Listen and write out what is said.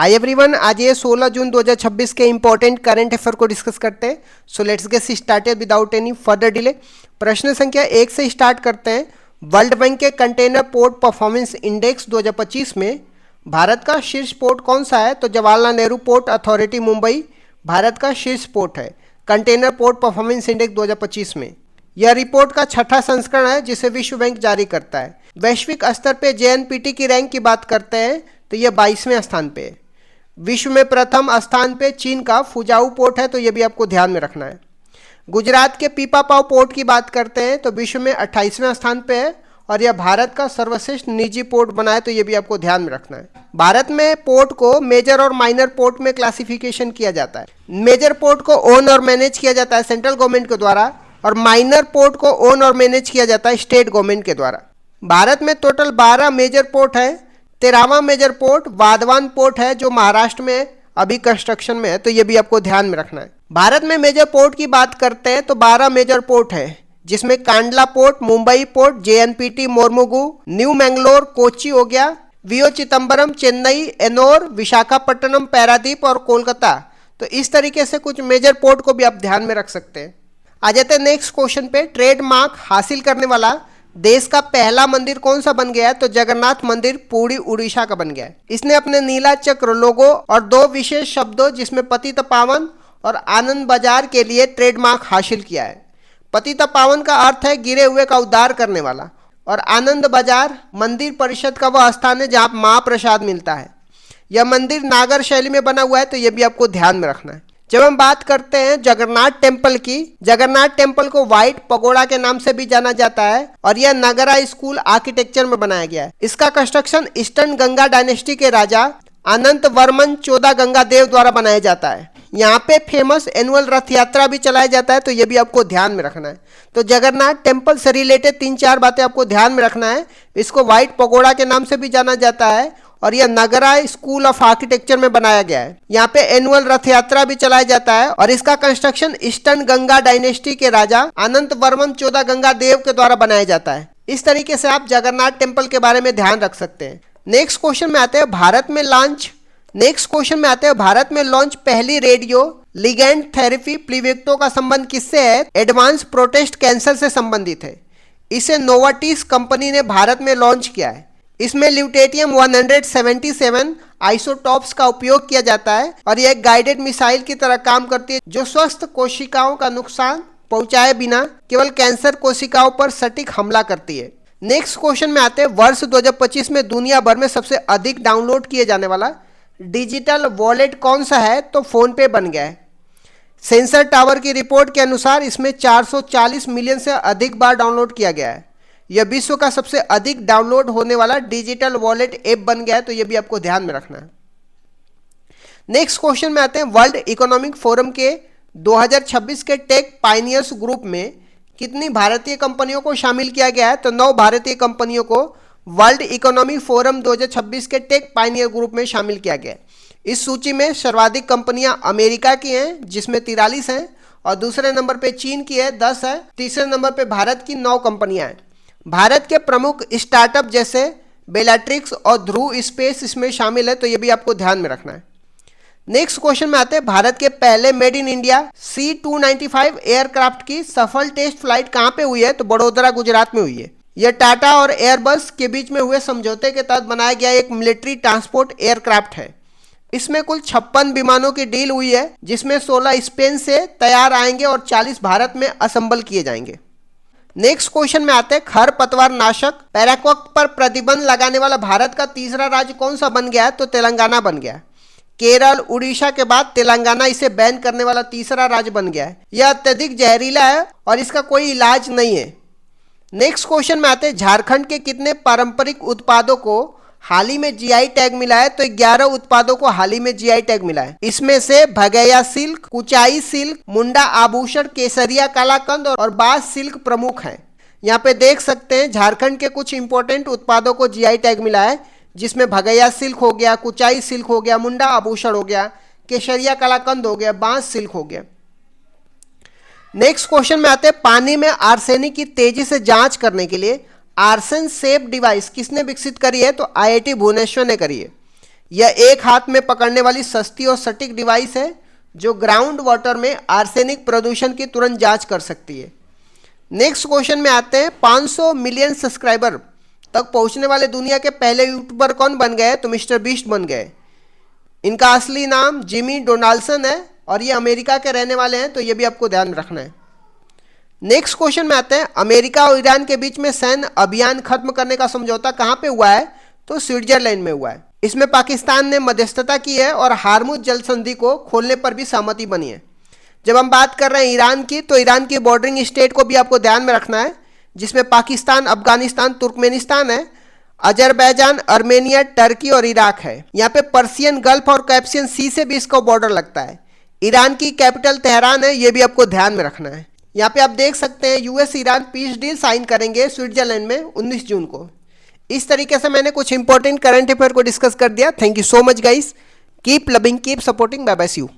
Hi everyone, आज ये 16 जून 2026 के इंपॉर्टेंट करंट अफेयर को डिस्कस करते हैं। So let's get started without any further delay. प्रश्न संख्या 1 से स्टार्ट करते हैं। वर्ल्ड बैंक के कंटेनर पोर्ट परफॉर्मेंस इंडेक्स 2025 में भारत का शीर्ष पोर्ट कौन सा है? तो जवाहरलाल नेहरू पोर्ट अथॉरिटी मुंबई भारत का शीर्ष पोर्ट है कंटेनर पोर्ट परफॉर्मेंस इंडेक्स 2025 में। यह रिपोर्ट का छठा संस्करण है जिसे विश्व बैंक जारी करता है। वैश्विक स्तर पे जेएनपीटी की रैंक की बात करते हैं तो यह 22वें स्थान पे है। विश्व में प्रथम स्थान पे चीन का फुजाऊ पोर्ट है, तो यह भी आपको ध्यान में रखना है। गुजरात के पीपापाव पोर्ट की बात करते हैं तो विश्व में 28वें स्थान पे है और यह भारत का सर्वश्रेष्ठ निजी पोर्ट बना है, तो यह भी आपको ध्यान में रखना है। भारत में पोर्ट को मेजर और माइनर पोर्ट में क्लासिफिकेशन किया जाता है। मेजर पोर्ट को ओन और मैनेज किया जाता है सेंट्रल गवर्नमेंट के द्वारा और माइनर पोर्ट को ओन और मैनेज किया जाता है स्टेट गवर्नमेंट के द्वारा। भारत में टोटल 12 मेजर पोर्ट है। 13वां मेजर पोर्ट वाधवान पोर्ट है जो महाराष्ट्र में अभी कंस्ट्रक्शन में है, तो ये भी आपको ध्यान में रखना है। भारत में मेजर पोर्ट की बात करते हैं तो 12 मेजर पोर्ट है जिसमें Kandla port, Mumbai port, JNPT Mormugao, new Mangalore, Kochi हो गया, वीओ चिदम्बरम, चेन्नई, एनोर, विशाखापट्टनम, पैरादीप और कोलकाता। तो इस तरीके से कुछ मेजर पोर्ट को भी आप ध्यान में रख सकते हैं। आ जाते हैं नेक्स्ट क्वेश्चन पे। ट्रेडमार्क हासिल करने वाला देश का पहला मंदिर कौन सा बन गया है? तो जगन्नाथ मंदिर पुरी उड़ीसा का बन गया है। इसने अपने नीला चक्र लोगो और 2 विशेष शब्दों जिसमें पतित पावन और आनंद बाजार के लिए ट्रेडमार्क हासिल किया है। पतित पावन का अर्थ है गिरे हुए का उद्धार करने वाला और आनंद बाजार मंदिर परिषद का वह स्थान है जहां महाप्रसाद मिलता है। यह मंदिर नागर शैली में बना हुआ है, तो यह भी आपको ध्यान में रखना है। जब हम बात करते हैं जगन्नाथ टेम्पल की, जगन्नाथ टेम्पल को व्हाइट पगोड़ा के नाम से भी जाना जाता है और यह नगरा स्कूल आर्किटेक्चर में बनाया गया है। इसका कंस्ट्रक्शन ईस्टर्न गंगा डायनेस्टी के राजा अनंत वर्मन 14 गंगा देव द्वारा बनाया जाता है। यहाँ पे फेमस एनुअल रथ यात्रा भी चलाया जाता है, तो ये भी आपको ध्यान में रखना है। तो जगन्नाथ टेम्पल से रिलेटेड 3-4 बातें आपको ध्यान में रखना है। इसको व्हाइट पगोड़ा के नाम से भी जाना जाता है और यह नगरा स्कूल ऑफ आर्किटेक्चर में बनाया गया है। यहाँ पे एनुअल रथ यात्रा भी चलाया जाता है और इसका कंस्ट्रक्शन ईस्टर्न गंगा डायनेस्टी के राजा अनंत वर्मन 14 गंगा देव के द्वारा बनाया जाता है। इस तरीके से आप जगन्नाथ टेम्पल के बारे में ध्यान रख सकते हैं। नेक्स्ट क्वेश्चन में आते हैं भारत में लॉन्च पहली रेडियो लिगेंड थेरेपी प्लीवेक्टो का संबंध किससे है? एडवांस प्रोस्टेट कैंसर से संबंधित है। इसे नोवार्टिस कंपनी ने भारत में लॉन्च किया है। इसमें ल्यूटेटियम 177 आइसोटॉप्स का उपयोग किया जाता है और यह एक गाइडेड मिसाइल की तरह काम करती है जो स्वस्थ कोशिकाओं का नुकसान पहुंचाए बिना केवल कैंसर कोशिकाओं पर सटीक हमला करती है। नेक्स्ट क्वेश्चन में आते हैं वर्ष 2025 में दुनिया भर में सबसे अधिक डाउनलोड किए जाने वाला डिजिटल वॉलेट कौन सा है? तो फोन पे बन गया है। सेंसर टावर की रिपोर्ट के अनुसार इसमें 440 मिलियन से अधिक बार डाउनलोड किया गया है। यह विश्व का सबसे अधिक डाउनलोड होने वाला डिजिटल वॉलेट ऐप बन गया है, तो यह भी आपको ध्यान में रखना है। नेक्स्ट क्वेश्चन में आते हैं वर्ल्ड इकोनॉमिक फोरम के 2026 के टेक पायनियर्स ग्रुप में कितनी भारतीय कंपनियों को शामिल किया गया है? तो 9 भारतीय कंपनियों को वर्ल्ड इकोनॉमिक फोरम 2026 के टेक पायनियर ग्रुप में शामिल किया गया है। इस सूची में सर्वाधिक कंपनियां अमेरिका की हैं जिसमें 43 हैं और दूसरे नंबर पे चीन की है 10 है, तीसरे नंबर पे भारत की 9 कंपनियां हैं। भारत के प्रमुख स्टार्टअप जैसे बेलाट्रिक्स और ध्रुव स्पेस इसमें शामिल है, तो ये भी आपको ध्यान में रखना है। नेक्स्ट क्वेश्चन में आते हैं भारत के पहले made in India C295 aircraft की सफल टेस्ट फ्लाइट कहां पे हुई है? तो बड़ोदरा गुजरात में हुई है। यह टाटा और एयरबस के बीच में हुए समझौते के तहत बनाया गया एक मिलिट्री ट्रांसपोर्ट एयरक्राफ्ट है। इसमें कुल 56 विमानों की डील हुई है जिसमें 16 स्पेन से तैयार आएंगे और 40 भारत में असेंबल किए जाएंगे। नेक्स्ट क्वेश्चन में आते हैं खरपतवार नाशक पैराक्वक पर प्रतिबंध लगाने वाला भारत का तीसरा राज्य कौन सा बन गया है? तो तेलंगाना बन गया। केरल, उड़ीसा के बाद तेलंगाना इसे बैन करने वाला तीसरा राज्य बन गया है। यह अत्यधिक जहरीला है और इसका कोई इलाज नहीं है। नेक्स्ट क्वेश्चन में आते हैं झारखंड के कितने पारंपरिक उत्पादों को हाल ही में जीआई टैग मिला है? तो 11 उत्पादों को हाल ही में जीआई टैग मिला है। इसमें से भगैया सिल्क, कुचाई सिल्क, मुंडा आभूषण, केसरिया कलाकंद और बास सिल्क प्रमुख हैं। यहाँ पे देख सकते हैं झारखंड के कुछ इंपॉर्टेंट उत्पादों को जीआई टैग मिला है जिसमें भगैया सिल्क हो गया, कुचाई सिल्क हो गया, मुंडा आभूषण हो गया, केसरिया कलाकंद हो गया, बांस सिल्क हो गया। नेक्स्ट क्वेश्चन में आते हैं पानी में आर्सेनिक की तेजी से जांच करने के लिए आर्सेन सेफ डिवाइस किसने विकसित करी है? तो आईआईटी भुवनेश्वर ने करी है। यह एक हाथ में पकड़ने वाली सस्ती और सटीक डिवाइस है जो ग्राउंड वाटर में आर्सेनिक प्रदूषण की तुरंत जांच कर सकती है। नेक्स्ट क्वेश्चन में आते हैं, 500 मिलियन सब्सक्राइबर तक पहुंचने वाले दुनिया के पहले यूट्यूबर कौन बन गए? तो मिस्टर बीस्ट बन गए। इनका असली नाम जिमी डोनाल्डसन है और ये अमेरिका के रहने वाले हैं, तो ये भी आपको ध्यान रखना है। नेक्स्ट क्वेश्चन में आते हैं, अमेरिका और ईरान के बीच में सैन्य अभियान खत्म करने का समझौता कहां पे हुआ है? तो स्विट्जरलैंड में हुआ है। इसमें पाकिस्तान ने मध्यस्थता की है और हार्मुज जल संधि को खोलने पर भी सहमति बनी है। जब हम बात कर रहे हैं ईरान की, तो ईरान की बॉर्डरिंग स्टेट को भी आपको ध्यान में रखना है, जिसमें पाकिस्तान, अफगानिस्तान, तुर्कमेनिस्तान है, अजरबैजान, अर्मेनिया, टर्की और इराक है। यहाँ पे पर्सियन गल्फ और कैस्पियन सी से भी इसका बॉर्डर लगता है। ईरान की कैपिटल तेहरान है, ये भी आपको ध्यान में रखना है। यहाँ पे आप देख सकते हैं US Iran peace deal sign करेंगे स्विट्जरलैंड में 19 जून को। इस तरीके से मैंने कुछ इंपॉर्टेंट करंट अफेयर को डिस्कस कर दिया। Thank you so much guys, keep loving, keep supporting, bye bye, see you.